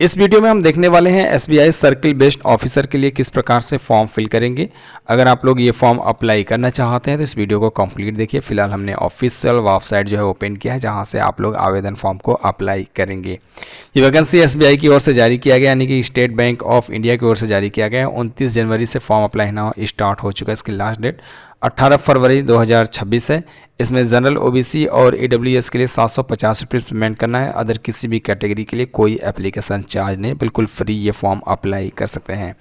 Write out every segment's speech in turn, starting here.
इस वीडियो में हम देखने वाले हैं एसबीआई सर्किल बेस्ड ऑफिसर के लिए किस प्रकार से फॉर्म फिल करेंगे। अगर आप लोग ये फॉर्म अप्लाई करना चाहते हैं तो इस वीडियो को कंप्लीट देखिए। फिलहाल हमने ऑफिशियल वेबसाइट जो है ओपन किया है जहां से आप लोग आवेदन फॉर्म को अप्लाई करेंगे। ये वैकेंसी एसबीआई की ओर से जारी किया गया, यानी कि स्टेट बैंक ऑफ इंडिया की ओर से जारी किया गया है। 29 जनवरी से फॉर्म अप्लाई होना स्टार्ट हो चुका है। इसकी लास्ट डेट 18 फरवरी 2026 है। इसमें जनरल ओबीसी और ईडब्ल्यूएस के लिए 750 रुपये पेमेंट करना है। अदर किसी भी कैटेगरी के लिए कोई एप्लीकेशन चार्ज नहीं, बिल्कुल फ्री ये फॉर्म अप्लाई कर सकते हैं।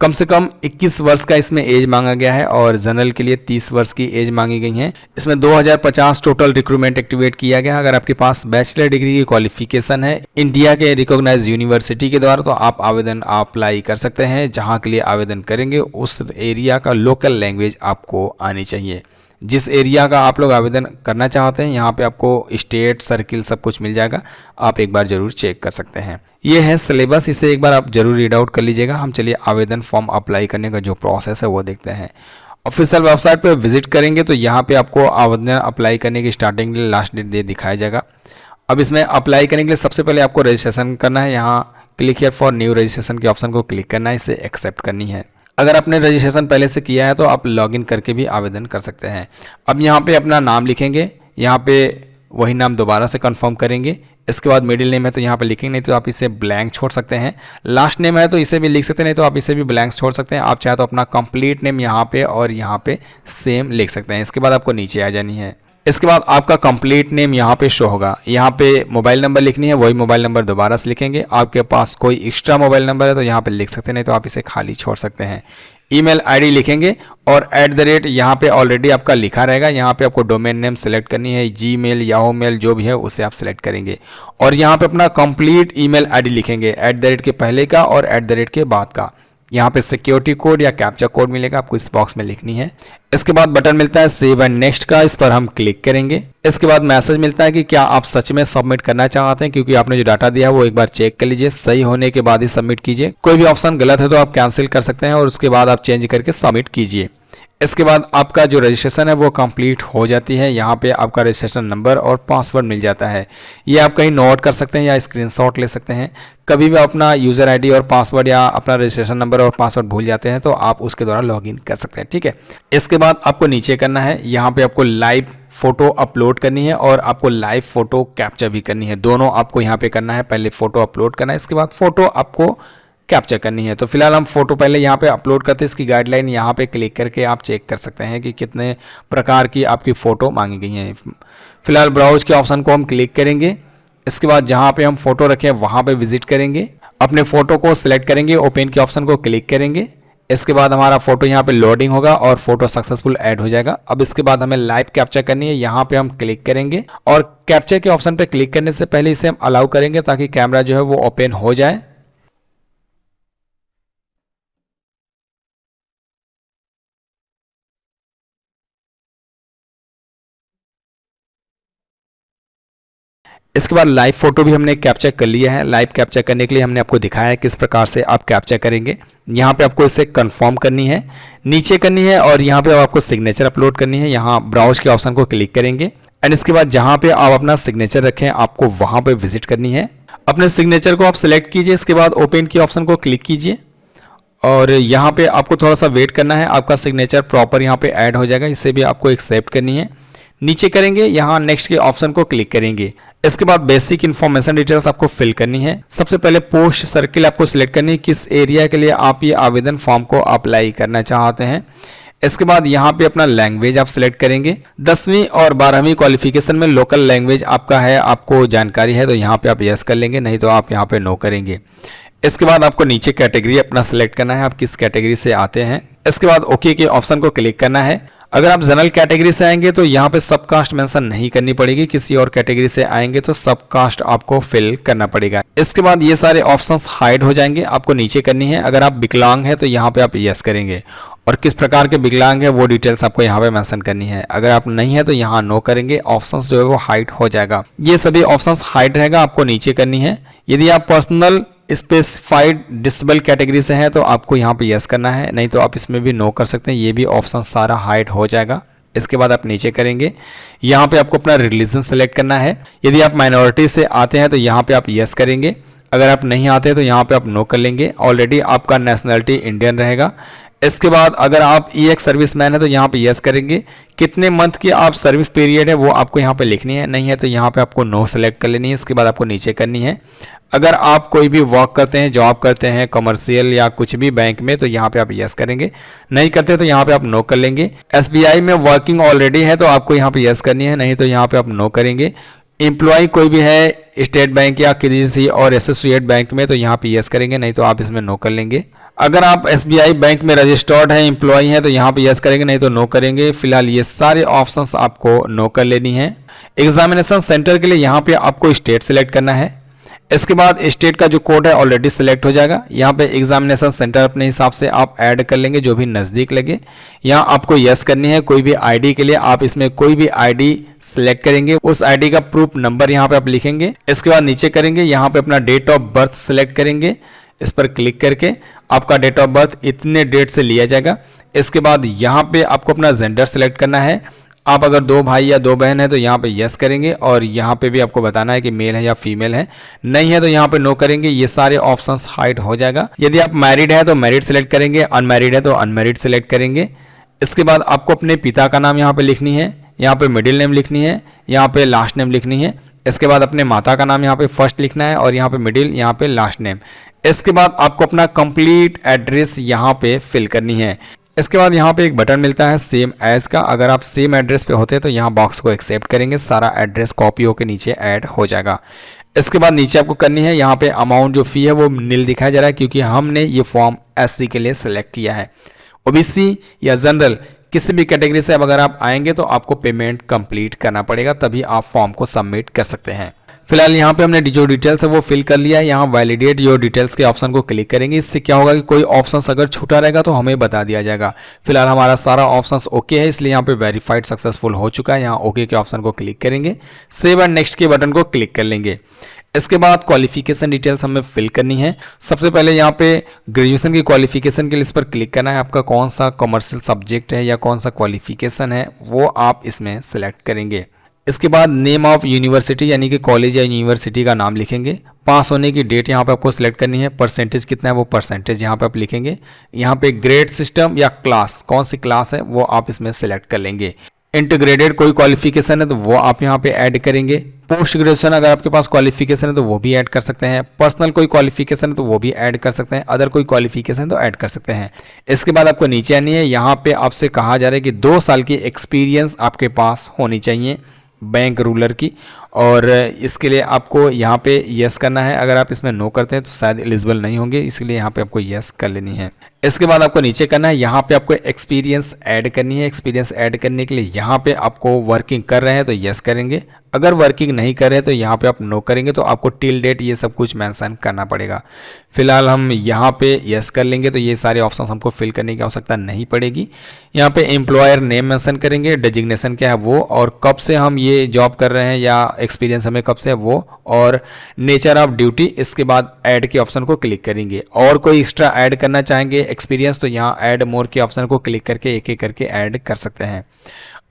कम से कम 21 वर्ष का इसमें एज मांगा गया है और जनरल के लिए 30 वर्ष की एज मांगी गई है। इसमें 2050 टोटल रिक्रूटमेंट एक्टिवेट किया गया है। अगर आपके पास बैचलर डिग्री की क्वालिफिकेशन है इंडिया के रिकॉग्नाइज यूनिवर्सिटी के द्वारा तो आप आवेदन अप्लाई कर सकते हैं। जहां के लिए आवेदन करेंगे उस एरिया का लोकल लैंग्वेज आपको आनी चाहिए। जिस एरिया का आप लोग आवेदन करना चाहते हैं यहाँ पे आपको स्टेट सर्किल सब कुछ मिल जाएगा, आप एक बार जरूर चेक कर सकते हैं। ये है सिलेबस, इसे एक बार आप जरूर रीड आउट कर लीजिएगा। हम चलिए आवेदन फॉर्म अप्लाई करने का जो प्रोसेस है वो देखते हैं। ऑफिशियल वेबसाइट पर विजिट करेंगे तो यहाँ पे आपको आवेदन अप्लाई करने की स्टार्टिंग के लिए लास्ट डेट दिखाया जाएगा। अब इसमें अप्लाई करने के लिए सबसे पहले आपको रजिस्ट्रेशन करना है। यहाँ click here for new registration के ऑप्शन को क्लिक करना है, इसे एक्सेप्ट करनी है। अगर आपने रजिस्ट्रेशन पहले से किया है तो आप लॉगिन करके भी आवेदन कर सकते हैं। अब यहाँ पे अपना नाम लिखेंगे, यहाँ पे वही नाम दोबारा से कंफर्म करेंगे। इसके बाद मिडिल नेम है तो यहाँ पे लिखेंगे, नहीं तो आप इसे ब्लैंक छोड़ सकते हैं। लास्ट नेम है तो इसे भी लिख सकते हैं, नहीं तो आप इसे भी ब्लैंक छोड़ सकते हैं। आप चाहे तो अपना कंप्लीट नेम यहाँ पे और यहाँ पे सेम लिख सकते हैं। इसके बाद आपको नीचे आ जानी है। इसके बाद आपका कंप्लीट नेम यहाँ पे शो होगा। यहाँ पे मोबाइल नंबर लिखनी है, वही मोबाइल नंबर दोबारा से लिखेंगे। आपके पास कोई एक्स्ट्रा मोबाइल नंबर है तो यहाँ पे लिख सकते हैं, नहीं तो आप इसे खाली छोड़ सकते हैं। ईमेल आईडी लिखेंगे और @ यहाँ पे ऑलरेडी आपका लिखा रहेगा। यहाँ पे आपको डोमेन नेम सेलेक्ट करनी है, जीमेल याहू मेल जो भी है उसे आप सेलेक्ट करेंगे और यहाँ पे अपना कंप्लीट ईमेल आईडी लिखेंगे, @ के पहले का और @ के बाद का। यहाँ पे सिक्योरिटी कोड या कैप्चा कोड मिलेगा, आपको इस बॉक्स में लिखनी है। इसके बाद बटन मिलता है सेव एंड नेक्स्ट का, इस पर हम क्लिक करेंगे। इसके बाद मैसेज मिलता है कि क्या आप सच में सबमिट करना चाहते हैं, क्योंकि आपने जो डाटा दिया है वो एक बार चेक कर लीजिए, सही होने के बाद ही सबमिट कीजिए। कोई भी ऑप्शन गलत है तो आप कैंसिल कर सकते हैं और उसके बाद आप चेंज करके सबमिट कीजिए। इसके बाद आपका जो रजिस्ट्रेशन है वो कंप्लीट हो जाती है। यहाँ पे आपका रजिस्ट्रेशन नंबर और पासवर्ड मिल जाता है। ये आप कहीं नोट कर सकते हैं या स्क्रीनशॉट ले सकते हैं। कभी भी अपना यूज़र आईडी और पासवर्ड या अपना रजिस्ट्रेशन नंबर और पासवर्ड भूल जाते हैं तो आप उसके द्वारा लॉगिन कर सकते हैं, ठीक है। इसके बाद आपको नीचे करना है, यहाँ पे आपको लाइव फोटो अपलोड करनी है और आपको लाइव फोटो कैप्चर भी करनी है। दोनों आपको यहाँ पे करना है, पहले फोटो अपलोड करना है, इसके बाद फोटो आपको कैप्चर करनी है। तो फिलहाल हम फोटो पहले यहाँ पे अपलोड करते हैं। इसकी गाइडलाइन यहाँ पे क्लिक करके आप चेक कर सकते हैं कि कितने प्रकार की आपकी फ़ोटो मांगी गई हैं। फिलहाल ब्राउज के ऑप्शन को हम क्लिक करेंगे। इसके बाद जहाँ पे हम फोटो रखें वहाँ पे विजिट करेंगे, अपने फ़ोटो को सिलेक्ट करेंगे, ओपन के ऑप्शन को क्लिक करेंगे। इसके बाद हमारा फोटो यहाँ पे लोडिंग होगा और फोटो सक्सेसफुल ऐड हो जाएगा। अब इसके बाद हमें लाइव कैप्चर करनी है, यहाँ पे हम क्लिक करेंगे और कैप्चर के ऑप्शन पे क्लिक करने से पहले इसे हम अलाउ करेंगे ताकि कैमरा जो है वो ओपन हो जाए। इसके बाद लाइव फोटो भी हमने कैप्चर कर लिया है। लाइव कैप्चर करने के लिए हमने आपको दिखाया है किस प्रकार से आप कैप्चर करेंगे। यहाँ पे आपको इसे कंफर्म करनी है, नीचे करनी है और यहाँ पे आपको सिग्नेचर अपलोड करनी है। यहाँ ब्राउज के ऑप्शन को क्लिक करेंगे एंड इसके बाद जहाँ पे आप अपना सिग्नेचर रखें आपको वहाँ पे विजिट करनी है। अपने सिग्नेचर को आप सिलेक्ट कीजिए, इसके बाद ओपन के ऑप्शन को क्लिक कीजिए और यहाँ पे आपको थोड़ा सा वेट करना है। आपका सिग्नेचर प्रॉपर यहाँ पे ऐड हो जाएगा, इसे भी आपको एक्सेप्ट करनी है। नीचे करेंगे, यहाँ नेक्स्ट के ऑप्शन को क्लिक करेंगे। इसके बाद बेसिक इन्फॉर्मेशन डिटेल्स आपको फिल करनी है। सबसे पहले पोस्ट सर्किल आपको सिलेक्ट करनी है, किस एरिया के लिए आप ये आवेदन फॉर्म को अप्लाई करना चाहते हैं। इसके बाद यहाँ पे अपना लैंग्वेज आप सिलेक्ट करेंगे। 10वीं और 12वीं क्वालिफिकेशन में लोकल लैंग्वेज आपका है, आपको जानकारी है तो यहाँ पे आप यस कर लेंगे, नहीं तो आप यहाँ पे नो करेंगे। इसके बाद आपको नीचे कैटेगरी अपना सिलेक्ट करना है, आप किस कैटेगरी से आते हैं। इसके बाद ओके के ऑप्शन को क्लिक करना है। अगर आप जनरल कैटेगरी से आएंगे तो यहाँ पे सब कास्ट मेंशन नहीं करनी पड़ेगी, किसी और कैटेगरी से आएंगे तो सब कास्ट आपको फिल करना पड़ेगा। इसके बाद ये सारे ऑप्शंस हाइड हो जाएंगे, आपको नीचे करनी है। अगर आप विकलांग है तो यहाँ पे आप यस करेंगे और किस प्रकार के विकलांग है वो डिटेल्स आपको यहाँ पे मेंशन करनी है। अगर आप नहीं है तो यहाँ नो करेंगे, ऑप्शंस जो है वो हाइड हो जाएगा। ये सभी ऑप्शंस हाइड रहेगा, आपको नीचे करनी है। यदि आप पर्सनल स्पेसिफाइड डिसेबल कैटेगरी से है तो आपको यहाँ पे यस करना है, नहीं तो आप इसमें भी नो कर सकते हैं, ये भी ऑप्शन सारा हाइड हो जाएगा। इसके बाद आप नीचे करेंगे, यहाँ पे आपको अपना रिलीजन सेलेक्ट करना है। यदि आप माइनॉरिटी से आते हैं तो यहाँ पे आप यस करेंगे, अगर आप नहीं आते तो यहाँ पे आप नो कर लेंगे। ऑलरेडी आपका नेशनलिटी इंडियन रहेगा। इसके बाद अगर आप EX सर्विसमैन है तो यहाँ पे यस करेंगे। कितने मंथ की आप सर्विस पीरियड है वो आपको यहाँ पे लिखनी है, नहीं है तो यहाँ पे आपको नो सेलेक्ट कर लेनी है। इसके बाद आपको नीचे करनी है। अगर आप कोई भी वर्क करते हैं, जॉब करते हैं कमर्शियल या कुछ भी बैंक में, तो यहाँ पे आप यस करेंगे। नहीं करते तो यहाँ पे आप नो कर लेंगे। SBI में वर्किंग ऑलरेडी है तो आपको यहाँ पे यस करनी है, नहीं तो यहाँ पे आप नो करेंगे। एम्प्लॉय कोई भी है स्टेट बैंक या किसी और एसोसिएट बैंक में, तो यहाँ पे यस करेंगे, नहीं तो आप इसमें नो कर लेंगे। अगर आप SBI बैंक में रजिस्टर्ड हैं, एम्प्लॉय हैं, तो यहाँ पे यस करेंगे, नहीं तो नो करेंगे। फिलहाल ये सारे ऑप्शंस आपको नो कर लेनी है। एग्जामिनेशन सेंटर के लिए यहाँ पे आपको स्टेट सिलेक्ट करना है। इसके बाद स्टेट का जो कोड है ऑलरेडी सिलेक्ट हो जाएगा। यहाँ पे एग्जामिनेशन सेंटर अपने हिसाब से आप ऐड कर लेंगे, जो भी नज़दीक लगे। यहाँ आपको यस करनी है। कोई भी आईडी के लिए आप इसमें कोई भी आईडी सिलेक्ट करेंगे, उस आईडी का प्रूफ नंबर यहाँ पे आप लिखेंगे। इसके बाद नीचे करेंगे, यहाँ पे अपना डेट ऑफ बर्थ सिलेक्ट करेंगे। इस पर क्लिक करके आपका डेट ऑफ बर्थ इतने डेट से लिया जाएगा। इसके बाद यहाँ पे आपको अपना जेंडर सिलेक्ट करना है। आप अगर 2 भाई या 2 बहन है तो यहाँ पे यस करेंगे, और यहाँ पे भी आपको बताना है कि मेल है या फीमेल है। नहीं है तो यहाँ पे नो करेंगे। ये सारे ऑप्शंस हाइड हो जाएगा। यदि आप मैरिड है तो मैरिड सिलेक्ट करेंगे, अनमैरिड है तो अनमैरिड सिलेक्ट करेंगे। इसके बाद आपको अपने पिता का नाम यहाँ पे लिखनी है, यहाँ पे मिडिल नेम लिखनी है, यहाँ पे लास्ट नेम लिखनी है। इसके बाद अपने माता का नाम यहाँ पे फर्स्ट लिखना है, और यहाँ पे मिडिल, यहाँ पे लास्ट नेम। इसके बाद आपको अपना कंप्लीट एड्रेस यहाँ पे फिल करनी है। इसके बाद यहाँ पे एक बटन मिलता है सेम एज का। अगर आप सेम एड्रेस पे होते हैं तो यहाँ बॉक्स को एक्सेप्ट करेंगे, सारा एड्रेस कॉपी होकर नीचे ऐड हो जाएगा। इसके बाद नीचे आपको करनी है, यहाँ पे अमाउंट जो फी है वो नील दिखाया जा रहा है, क्योंकि हमने ये फॉर्म SC के लिए सिलेक्ट किया है। OBC या जनरल किसी भी कैटेगरी से अब अगर आप आएंगे तो आपको पेमेंट कंप्लीट करना पड़ेगा, तभी आप फॉर्म को सबमिट कर सकते हैं। फिलहाल यहाँ पे हमने जो डिटेल्स है वो फिल कर लिया है। यहाँ वैलिडेट योर डिटेल्स के ऑप्शन को क्लिक करेंगे। इससे क्या होगा कि कोई ऑप्शंस अगर छूटा रहेगा तो हमें बता दिया जाएगा। फिलहाल हमारा सारा ऑप्शंस ओके है, इसलिए यहाँ पे वेरीफाइड सक्सेसफुल हो चुका है। यहाँ ओके के ऑप्शन को क्लिक करेंगे, सेव एंड नेक्स्ट के बटन को क्लिक कर लेंगे। इसके बाद क्वालिफिकेशन डिटेल्स हमें फिल करनी है। सबसे पहले यहाँ पे ग्रेजुएशन की क्वालिफिकेशन के लिए इस पर क्लिक करना है। आपका कौन सा कमर्शियल सब्जेक्ट है या कौन सा क्वालिफिकेशन है वो आप इसमें सेलेक्ट करेंगे। इसके बाद नेम ऑफ यूनिवर्सिटी यानी कि कॉलेज या यूनिवर्सिटी का नाम लिखेंगे। पास होने की डेट यहाँ पे आपको सिलेक्ट करनी है। परसेंटेज कितना है वो परसेंटेज यहाँ पे आप लिखेंगे। यहाँ पे ग्रेड सिस्टम या क्लास, कौन सी क्लास है वो आप इसमें सेलेक्ट कर लेंगे। इंटीग्रेटेड कोई क्वालिफिकेशन है तो वो आप यहाँ पे ऐड करेंगे। पोस्ट ग्रेजुएशन अगर आपके पास क्वालिफिकेशन है तो वो भी ऐड कर सकते हैं। पर्सनल कोई क्वालिफिकेशन है तो वो भी ऐड कर सकते हैं। अदर कोई क्वालिफिकेशन तो ऐड कर सकते हैं। इसके बाद आपको नीचे आनी है। यहाँ पे आपसे कहा जा रहा है कि 2 साल की एक्सपीरियंस आपके पास होनी चाहिए बैंक रूलर की, और इसके लिए आपको यहाँ पे यस करना है। अगर आप इसमें नो करते हैं तो शायद एलिजिबल नहीं होंगे, इसलिए यहाँ पे आपको यस कर लेनी है। इसके बाद आपको नीचे करना है, यहाँ पे आपको एक्सपीरियंस ऐड करनी है। एक्सपीरियंस ऐड करने के लिए यहाँ पे आपको वर्किंग कर रहे हैं तो यस करेंगे। अगर वर्किंग नहीं कर रहे तो यहाँ पे आप नो करेंगे। तो आपको टिल डेट ये सब कुछ मेंशन करना पड़ेगा। फिलहाल हम यहाँ पे यस कर लेंगे, तो ये सारे ऑप्शन हमको फिल करने की आवश्यकता नहीं पड़ेगी। यहाँ पे एम्प्लॉयर नेम मेंशन करेंगे, डेजिग्नेशन क्या है वो, और कब से हम ये जॉब कर रहे हैं या एक्सपीरियंस हमें कब से है वो, और नेचर ऑफ ड्यूटी। इसके बाद ऐड के ऑप्शन को क्लिक करेंगे। और कोई एक्स्ट्रा ऐड करना चाहेंगे एक्सपीरियंस तो यहाँ ऐड मोर के ऑप्शन को क्लिक करके एक एक करके ऐड कर सकते हैं।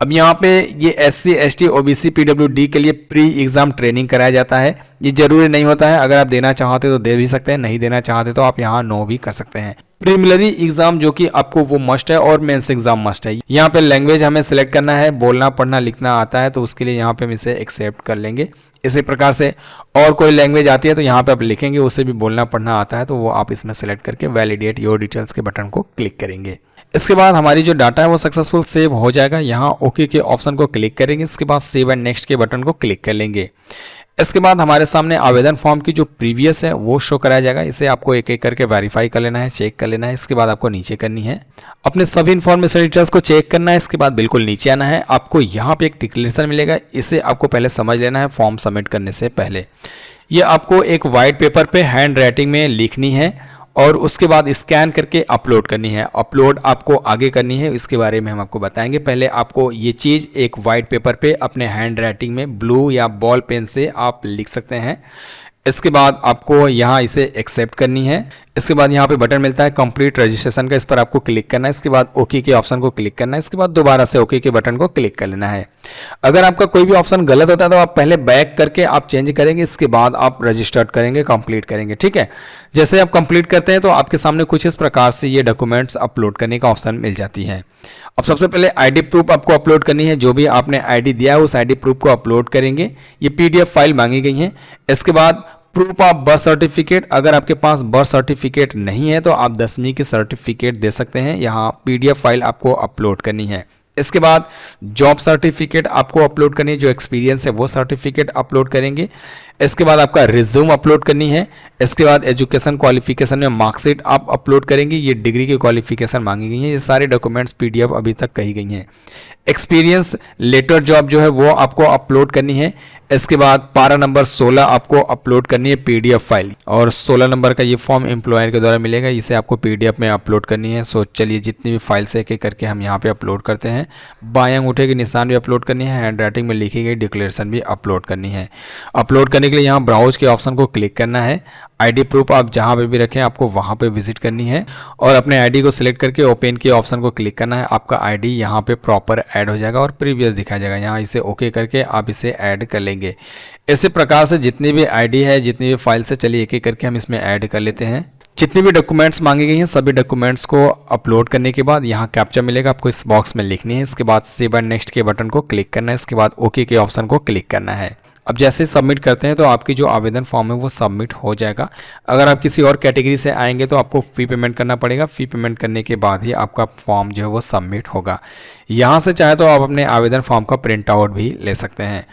अब यहाँ पे ये SC ST OBC PWD के लिए प्री एग्जाम ट्रेनिंग कराया जाता है। ये जरूरी नहीं होता है, अगर आप देना चाहते तो दे भी सकते हैं, नहीं देना चाहते तो आप यहाँ नो भी कर सकते हैं। प्रीलिमिनरी एग्जाम जो कि आपको वो मस्ट है, और मेंस एग्जाम मस्ट है। यहाँ पे लैंग्वेज हमें सिलेक्ट करना है। बोलना पढ़ना लिखना आता है तो उसके लिए यहाँ पे हम इसे एक्सेप्ट कर लेंगे। इसी प्रकार से और कोई लैंग्वेज आती है तो यहाँ पे आप लिखेंगे, उसे भी बोलना पढ़ना आता है तो वो आप इसमें सेलेक्ट करके वैलिडेट योर डिटेल्स के बटन को क्लिक करेंगे। इसके बाद हमारी जो डाटा है वो सक्सेसफुल सेव हो जाएगा। यहाँ ओके के ऑप्शन को क्लिक करेंगे। इसके बाद सेव एंड नेक्स्ट के बटन को क्लिक कर लेंगे। इसके बाद हमारे सामने आवेदन फॉर्म की जो प्रीवियस है वो शो कराया जाएगा। इसे आपको एक एक करके वेरीफाई कर लेना है, चेक कर लेना है। इसके बाद आपको नीचे करनी है, अपने सभी इन्फॉर्मेशन डिटेल्स को चेक करना है। इसके बाद बिल्कुल नीचे आना है। आपको यहाँ पे एक डिक्लेरेशन मिलेगा, इसे आपको पहले समझ लेना है फॉर्म सबमिट करने से पहले। ये आपको एक वाइट पेपर पे हैंड राइटिंग में लिखनी है और उसके बाद स्कैन करके अपलोड करनी है। अपलोड आपको आगे करनी है, इसके बारे में हम आपको बताएंगे। पहले आपको ये चीज़ एक वाइट पेपर पे अपने हैंड राइटिंग में ब्लू या बॉल पेन से आप लिख सकते हैं। इसके बाद आपको यहाँ इसे एक्सेप्ट करनी है। इसके बाद यहाँ पे बटन मिलता है कंप्लीट रजिस्ट्रेशन का, इस पर आपको क्लिक करना है। इसके बाद ओके के ऑप्शन को क्लिक करना है। इसके बाद दोबारा से ओके के बटन को क्लिक कर लेना है। अगर आपका कोई भी ऑप्शन गलत होता है तो आप पहले बैक करके आप चेंज करेंगे, इसके बाद आप रजिस्टर्ड करेंगे, कंप्लीट करेंगे, ठीक है। जैसे आप कंप्लीट करते हैं तो आपके सामने कुछ इस प्रकार से ये डॉक्यूमेंट्स अपलोड करने का ऑप्शन मिल जाती है। अब सबसे पहले आईडी प्रूफ आपको अपलोड करनी है। जो भी आपने आईडी दिया है उस आईडी प्रूफ को अपलोड करेंगे। ये पीडीएफ फाइल मांगी गई है। इसके बाद प्रूफ ऑफ बर्थ सर्टिफिकेट, अगर आपके पास बर्थ सर्टिफिकेट नहीं है तो आप 10वीं की सर्टिफिकेट दे सकते हैं। यहाँ पीडीएफ फाइल आपको अपलोड करनी है। इसके बाद जॉब सर्टिफिकेट आपको अपलोड करनी है, जो एक्सपीरियंस है वो सर्टिफिकेट अपलोड करेंगे। इसके बाद आपका रिज्यूम अपलोड करनी है। इसके बाद एजुकेशन क्वालिफिकेशन में मार्कशीट आप अपलोड करेंगे। ये डिग्री की क्वालिफिकेशन मांगी गई है। ये सारे डॉक्यूमेंट्स पीडीएफ अभी तक कही गई हैं। एक्सपीरियंस लेटर जॉब जो है वो आपको अपलोड करनी है। इसके बाद पारा नंबर 16 आपको अपलोड करनी है पीडीएफ फाइल, और 16 नंबर का ये फॉर्म एम्प्लॉयर के द्वारा मिलेगा, इसे आपको पीडीएफ में अपलोड करनी है। सो चलिए जितनी भी फाइल्स है एक एक करके हम यहाँ पे अपलोड करते हैं। बायां अंगूठे के निशान भी अपलोड करनी है। हैंड राइटिंग में लिखी गई डिक्लेरेशन भी अपलोड करनी है। अपलोड करने के लिए यहाँ ब्राउज के ऑप्शन को क्लिक करना है। आईडी प्रूफ आप जहाँ पे भी रखें आपको वहाँ पे विजिट करनी है और अपने आईडी को सिलेक्ट करके ओपन के ऑप्शन को क्लिक करना है। आपका आईडी यहाँ पे प्रॉपर ऐड हो जाएगा और प्रीवियस दिखाया जाएगा। यहाँ इसे ओके करके आप इसे ऐड कर लेंगे। इसी प्रकार से जितनी भी आईडी है, जितनी भी फाइल्स है, चलिए एक एक करके हम इसमें ऐड कर लेते हैं। जितनी भी डॉक्यूमेंट्स मांगी गई हैं सभी डॉक्यूमेंट्स को अपलोड करने के बाद यहाँ कैप्चा मिलेगा, आपको इस बॉक्स में लिखनी है। इसके बाद सेव एंड नेक्स्ट के बटन को क्लिक करना है। इसके बाद ओके के ऑप्शन को क्लिक करना है। अब जैसे सबमिट करते हैं तो आपकी जो आवेदन फॉर्म है वो सबमिट हो जाएगा। अगर आप किसी और कैटेगरी से आएंगे तो आपको फी पेमेंट करना पड़ेगा। फी पेमेंट करने के बाद ही आपका फॉर्म जो है वो सबमिट होगा। यहाँ से चाहे तो आप अपने आवेदन फॉर्म का प्रिंट आउट भी ले सकते हैं।